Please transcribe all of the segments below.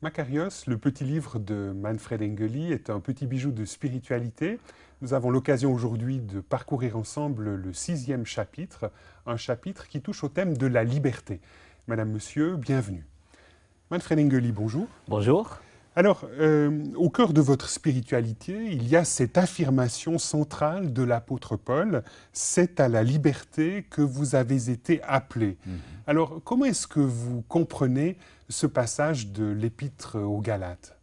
Makarios, le petit livre de Manfred Engeli, est un petit bijou de spiritualité. Nous avons l'occasion aujourd'hui de parcourir ensemble le 6e chapitre, un chapitre qui touche au thème de la liberté. Madame, Monsieur, bienvenue. Manfred Engeli, bonjour. Bonjour. Alors, au cœur de votre spiritualité, il y a cette affirmation centrale de l'apôtre Paul, c'est à la liberté que vous avez été appelés. Alors, comment est-ce que vous comprenez ce passage de l'épître aux Galates?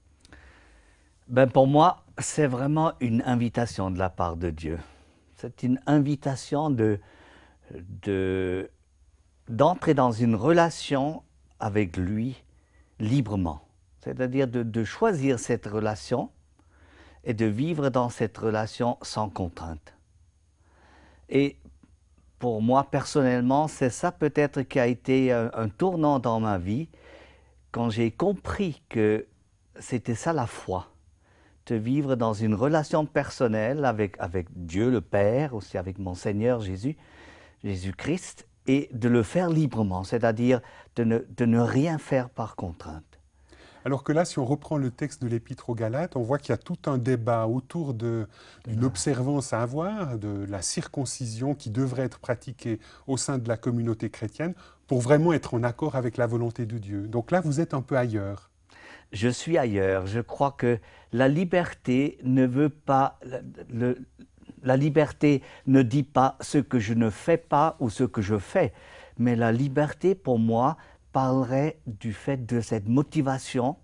Pour moi, c'est vraiment une invitation de la part de Dieu. C'est une invitation d'entrer dans une relation avec lui librement. C'est-à-dire de choisir cette relation et de vivre dans cette relation sans contrainte. Et pour moi, personnellement, c'est ça peut-être qui a été un tournant dans ma vie, quand j'ai compris que c'était ça la foi, de vivre dans une relation personnelle avec Dieu le Père, aussi avec mon Seigneur Jésus-Christ, et de le faire librement, c'est-à-dire de ne rien faire par contrainte. Alors que là, si on reprend le texte de l'Épître aux Galates, on voit qu'il y a tout un débat autour d'une observance à avoir, de la circoncision qui devrait être pratiquée au sein de la communauté chrétienne pour vraiment être en accord avec la volonté de Dieu. Donc là, vous êtes un peu ailleurs. Je suis ailleurs. Je crois que la liberté ne veut pas... La liberté ne dit pas ce que je ne fais pas ou ce que je fais, mais la liberté, pour moi, parlerait du fait de cette motivation,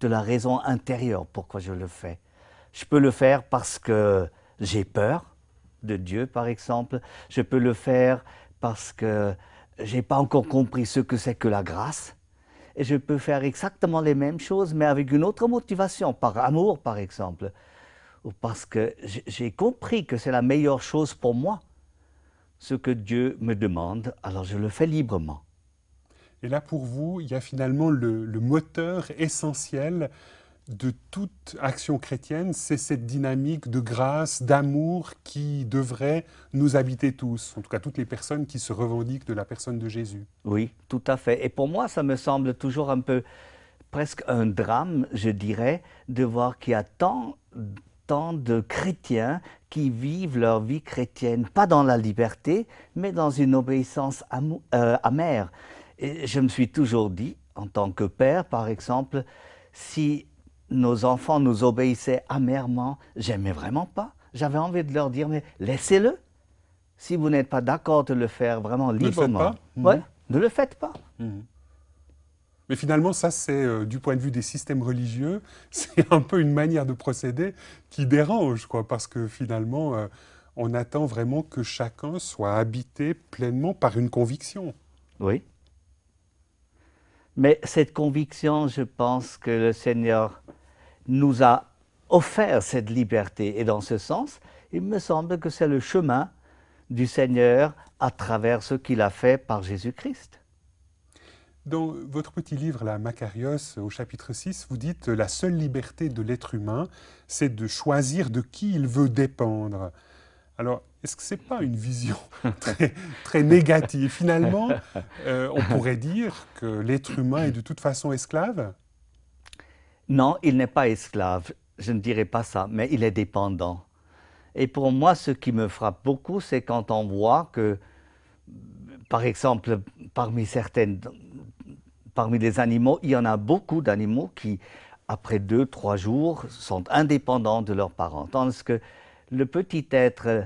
de la raison intérieure pourquoi je le fais. Je peux le faire parce que j'ai peur de Dieu, par exemple. Je peux le faire parce que je n'ai pas encore compris ce que c'est que la grâce. Et je peux faire exactement les mêmes choses, mais avec une autre motivation, par amour, par exemple. Ou parce que j'ai compris que c'est la meilleure chose pour moi, ce que Dieu me demande, alors je le fais librement. Et là, pour vous, il y a finalement le moteur essentiel de toute action chrétienne, c'est cette dynamique de grâce, d'amour qui devrait nous habiter tous, en tout cas toutes les personnes qui se revendiquent de la personne de Jésus. Oui, tout à fait. Et pour moi, ça me semble toujours un peu, presque un drame, je dirais, de voir qu'il y a tant de chrétiens qui vivent leur vie chrétienne, pas dans la liberté, mais dans une obéissance amère. Et je me suis toujours dit, en tant que père, par exemple, si nos enfants nous obéissaient amèrement, j'aimais vraiment pas. J'avais envie de leur dire, mais laissez-le. Si vous n'êtes pas d'accord de le faire vraiment Ne le faites librement, pas. ouais, ne le faites pas. Mais finalement, ça, c'est du point de vue des systèmes religieux, c'est un peu une manière de procéder qui dérange, quoi, parce que finalement, on attend vraiment que chacun soit habité pleinement par une conviction. Oui. Mais cette conviction, je pense que le Seigneur nous a offert cette liberté. Et dans ce sens, il me semble que c'est le chemin du Seigneur à travers ce qu'il a fait par Jésus-Christ. Dans votre petit livre, la Makarios, au chapitre 6, vous dites la seule liberté de l'être humain, c'est de choisir de qui il veut dépendre. Alors, est-ce que ce n'est pas une vision très négative? Finalement, on pourrait dire que l'être humain est de toute façon esclave? Non, il n'est pas esclave, je ne dirais pas ça, mais il est dépendant. Et pour moi, ce qui me frappe beaucoup, c'est quand on voit que, par exemple, parmi les animaux, il y en a beaucoup d'animaux qui, après 2, 3 jours, sont indépendants de leurs parents. Tandis que le petit être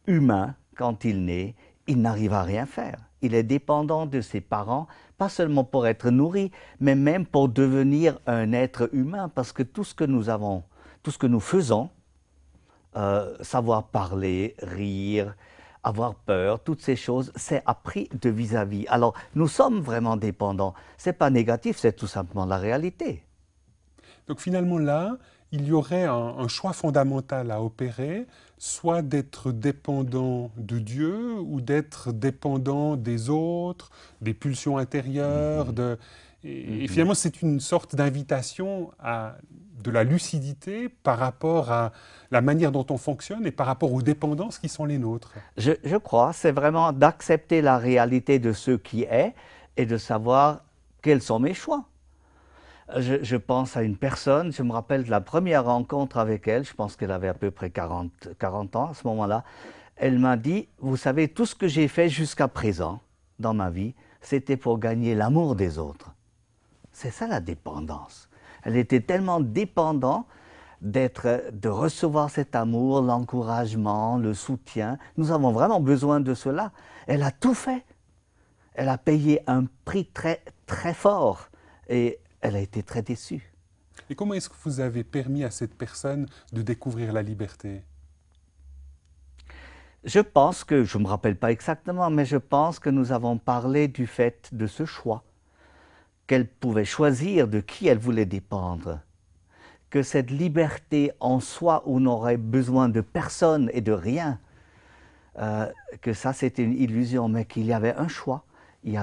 humain, quand il naît, il n'arrive à rien faire. Il est dépendant de ses parents, pas seulement pour être nourri, mais même pour devenir un être humain, parce que tout ce que nous faisons, savoir parler, rire, avoir peur, toutes ces choses, c'est appris de vis-à-vis. Alors, nous sommes vraiment dépendants. Ce n'est pas négatif, c'est tout simplement la réalité. Donc finalement là, il y aurait un choix fondamental à opérer, soit d'être dépendant de Dieu ou d'être dépendant des autres, des pulsions intérieures. Et finalement, c'est une sorte d'invitation à de la lucidité par rapport à la manière dont on fonctionne et par rapport aux dépendances qui sont les nôtres. Je crois, c'est vraiment d'accepter la réalité de ce qui est et de savoir quels sont mes choix. Je pense à une personne, je me rappelle de la première rencontre avec elle, je pense qu'elle avait à peu près 40 ans à ce moment-là. Elle m'a dit, vous savez, tout ce que j'ai fait jusqu'à présent dans ma vie, c'était pour gagner l'amour des autres. C'est ça la dépendance. Elle était tellement dépendante de recevoir cet amour, l'encouragement, le soutien. Nous avons vraiment besoin de cela. Elle a tout fait. Elle a payé un prix très, très fort et elle a été très déçue. Et comment est-ce que vous avez permis à cette personne de découvrir la liberté? Je pense que, je ne me rappelle pas exactement, mais je pense que nous avons parlé du fait de ce choix, qu'elle pouvait choisir de qui elle voulait dépendre, que cette liberté en soi où on n'aurait besoin de personne et de rien, que ça c'était une illusion, mais qu'il y avait un choix, il y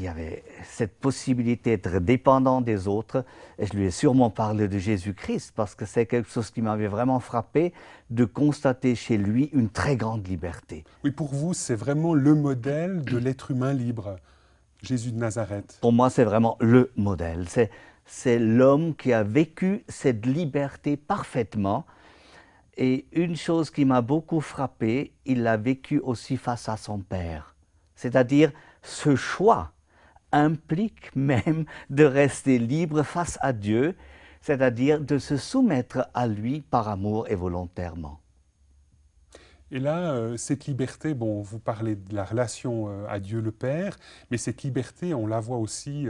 avait cette possibilité d'être dépendant des autres. Et je lui ai sûrement parlé de Jésus-Christ parce que c'est quelque chose qui m'avait vraiment frappé de constater chez lui une très grande liberté. Oui, pour vous, c'est vraiment le modèle de l'être humain libre, Jésus de Nazareth. Pour moi, c'est vraiment le modèle. C'est l'homme qui a vécu cette liberté parfaitement. Et une chose qui m'a beaucoup frappé, il l'a vécu aussi face à son père. C'est-à-dire, ce choix implique même de rester libre face à Dieu, c'est-à-dire de se soumettre à lui par amour et volontairement. Et là, cette liberté, bon, vous parlez de la relation à Dieu le Père, mais cette liberté, on la voit aussi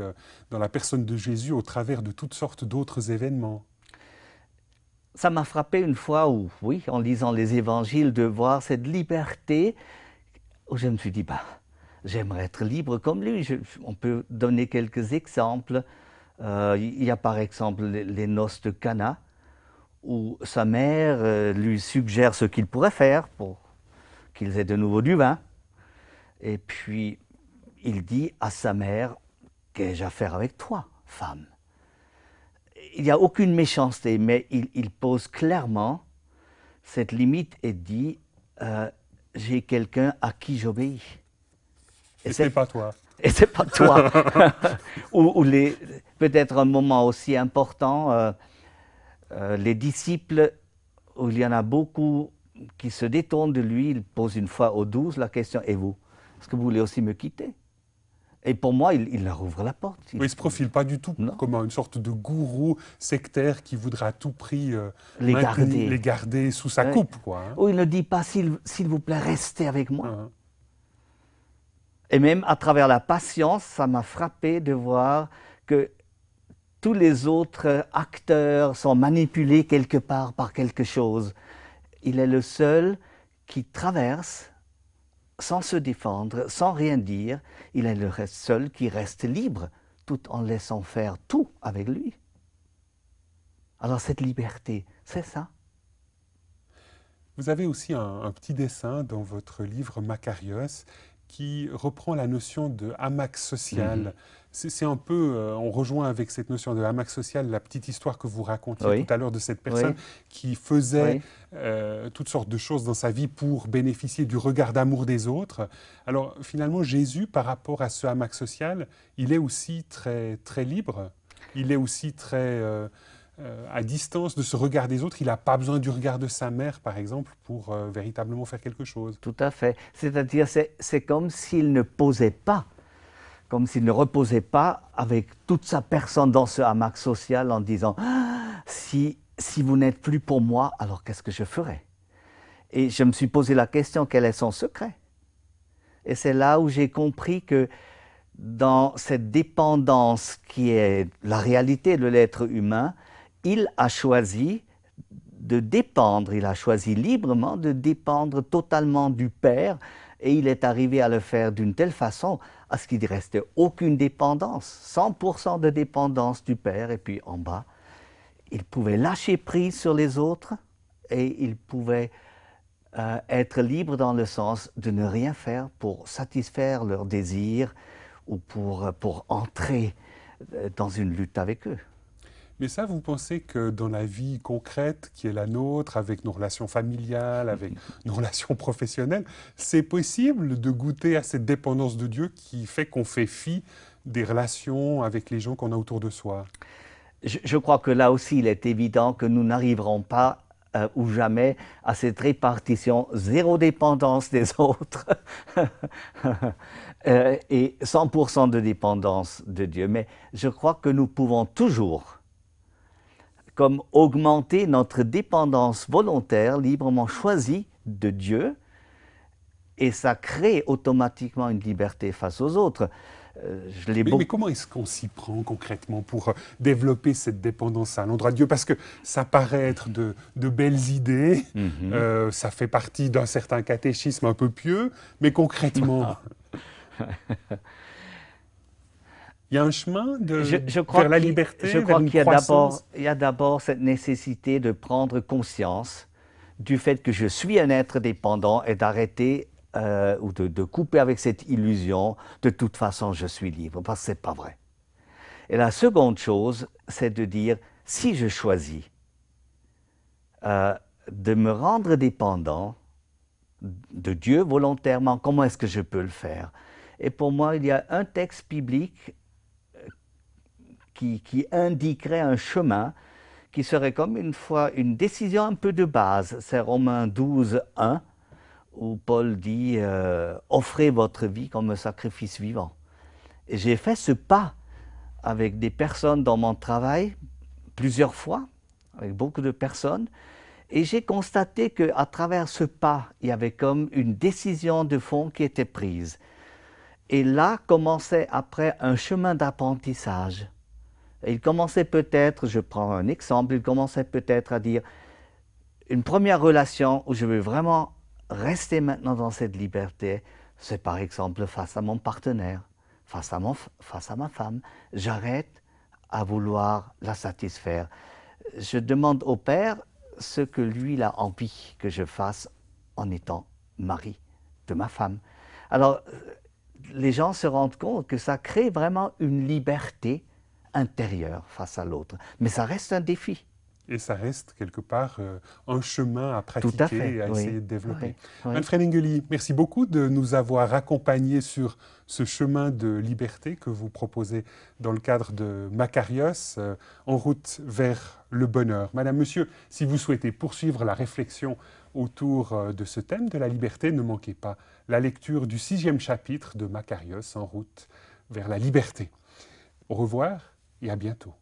dans la personne de Jésus au travers de toutes sortes d'autres événements. Ça m'a frappé une fois, où, oui, en lisant les évangiles, de voir cette liberté où je me suis dit, bah, j'aimerais être libre comme lui. On peut donner quelques exemples. Il y a par exemple les noces de Cana, où sa mère lui suggère ce qu'il pourrait faire pour qu'ils aient de nouveau du vin. Et puis, il dit à sa mère, qu'ai-je à faire avec toi, femme? Il n'y a aucune méchanceté, mais il pose clairement cette limite et dit, j'ai quelqu'un à qui j'obéis. Et c'est pas toi. Et c'est pas toi. ou peut-être un moment aussi important, les disciples, où il y en a beaucoup qui se détournent de lui, il pose une fois aux 12 la question, et vous, est-ce que vous voulez aussi me quitter? Et pour moi, il leur ouvre la porte. Oui, il ne se profile pas du tout Non. comme une sorte de gourou sectaire qui voudra à tout prix Les garder sous sa Ouais. coupe, quoi. Hein. Ou il ne dit pas, s'il vous plaît, restez avec moi. Hein. Et même à travers la patience, ça m'a frappé de voir que tous les autres acteurs sont manipulés quelque part par quelque chose. Il est le seul qui traverse sans se défendre, sans rien dire. Il est le seul qui reste libre, tout en laissant faire tout avec lui. Alors cette liberté, c'est ça. Vous avez aussi un petit dessin dans votre livre Makarios qui reprend la notion de hamac social. C'est un peu, on rejoint avec cette notion de hamac social la petite histoire que vous racontiez Oui. tout à l'heure de cette personne Oui. qui faisait Oui. toutes sortes de choses dans sa vie pour bénéficier du regard d'amour des autres. Alors finalement, Jésus, par rapport à ce hamac social, il est aussi très, très libre. Il est aussi très à distance de ce regard des autres. Il n'a pas besoin du regard de sa mère, par exemple, pour véritablement faire quelque chose. Tout à fait. C'est-à-dire, c'est comme s'il ne posait pas, comme s'il ne reposait pas avec toute sa personne dans ce hamac social en disant « si vous n'êtes plus pour moi, alors qu'est-ce que je ferai ?» Et je me suis posé la question, quel est son secret? Et c'est là où j'ai compris que dans cette dépendance qui est la réalité de l'être humain, il a choisi de dépendre, il a choisi librement de dépendre totalement du Père et il est arrivé à le faire d'une telle façon à ce qu'il ne restait aucune dépendance, 100% de dépendance du Père et puis en bas, il pouvait lâcher prise sur les autres et il pouvait être libre dans le sens de ne rien faire pour satisfaire leurs désirs ou pour entrer dans une lutte avec eux. Mais ça, vous pensez que dans la vie concrète qui est la nôtre, avec nos relations familiales, avec nos relations professionnelles, c'est possible de goûter à cette dépendance de Dieu qui fait qu'on fait fi des relations avec les gens qu'on a autour de soi. Je crois que là aussi, il est évident que nous n'arriverons pas ou jamais à cette répartition zéro dépendance des autres et 100% de dépendance de Dieu. Mais je crois que nous pouvons toujours comme augmenter notre dépendance volontaire, librement choisie de Dieu, et ça crée automatiquement une liberté face aux autres. Mais comment est-ce qu'on s'y prend concrètement pour développer cette dépendance à l'endroit de Dieu? Parce que ça paraît être de belles idées, ça fait partie d'un certain catéchisme un peu pieux, mais concrètement, il y a un chemin vers la liberté, je crois vers une qu'il croissance. y a d'abord cette nécessité de prendre conscience du fait que je suis un être dépendant et d'arrêter ou de couper avec cette illusion, de toute façon je suis libre, parce que ce n'est pas vrai. Et la seconde chose, c'est de dire, si je choisis de me rendre dépendant de Dieu volontairement, comment est-ce que je peux le faire? Et pour moi, il y a un texte biblique qui indiquerait un chemin qui serait comme une décision un peu de base. C'est Romains 12, 1, où Paul dit offrez votre vie comme un sacrifice vivant. Et j'ai fait ce pas avec des personnes dans mon travail, plusieurs fois, avec beaucoup de personnes, et j'ai constaté qu'à travers ce pas, il y avait comme une décision de fond qui était prise. Et là commençait après un chemin d'apprentissage. Il commençait peut-être, je prends un exemple, il commençait peut-être à dire une première relation où je veux vraiment rester maintenant dans cette liberté, c'est par exemple face à mon partenaire, face à ma femme. J'arrête à vouloir la satisfaire. Je demande au Père ce que lui il a envie que je fasse en étant mari de ma femme. Alors, les gens se rendent compte que ça crée vraiment une liberté intérieure face à l'autre. Mais ça reste un défi. Et ça reste quelque part un chemin à Tout à pratiquer fait, et à oui. essayer de développer. Oui. Manfred Engeli, merci beaucoup de nous avoir accompagnés sur ce chemin de liberté que vous proposez dans le cadre de Makarios, en route vers le bonheur. Madame, Monsieur, si vous souhaitez poursuivre la réflexion autour de ce thème de la liberté, ne manquez pas la lecture du 6e chapitre de Makarios, en route vers la liberté. Au revoir et à bientôt.